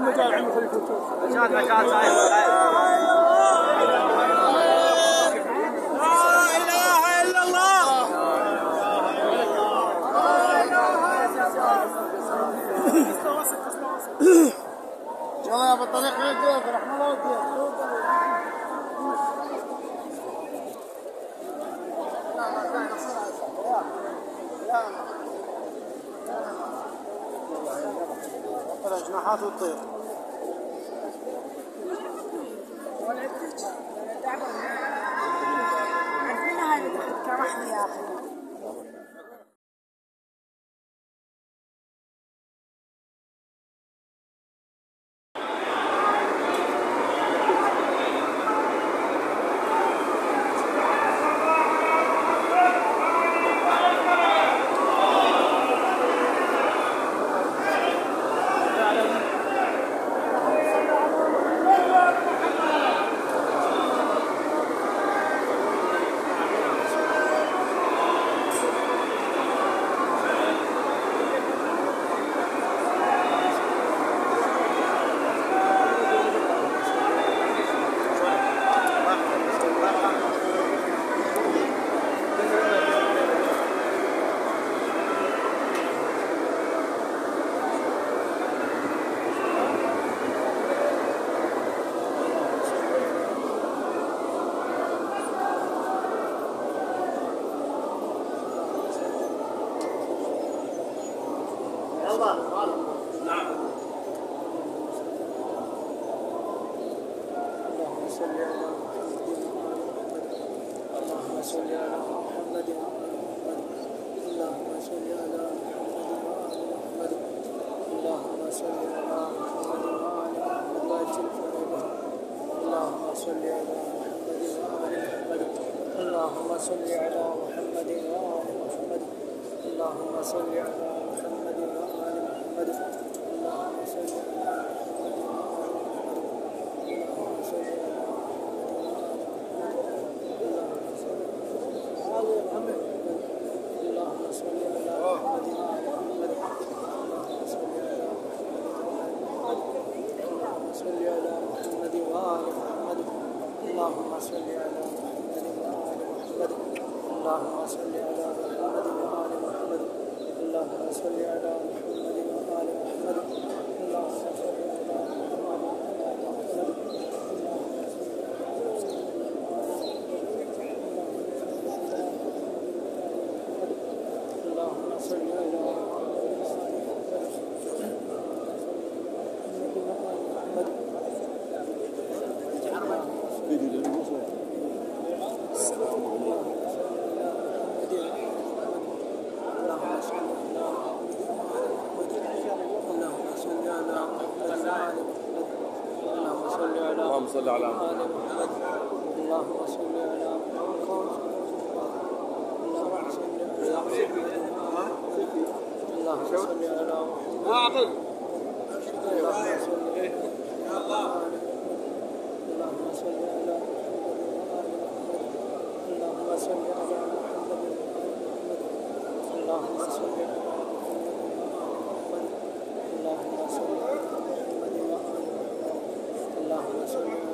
مجال عمي خليفه مجال صحيح لا اله الا الله يلا يا بالطريق يديك رحمه الله وديك جناحات وتطير عندنا هاي كرحمة يا أخي. اللهم صل على محمد وآل محمد. اللهم صل على محمد وآل محمد. اللهم صل على محمد وآل محمد. اللهم صل على اللهم صل على محمد وآل محمد. اللهم صل على اللهم صل على محمد وآل محمد. اللهم صل على محمد وآل محمد. اللهم صل على محمد وآل محمد. اللهم صل على محمد وآل محمد. اللهم صل على اللهم صل على محمد. اللهم صل على محمد. اللهم صل على محمد. اللهم صل على محمد. اللهم صل على اللهم صل على محمد. اللهم صل على محمد. اللهم صل على محمد. اللهم صل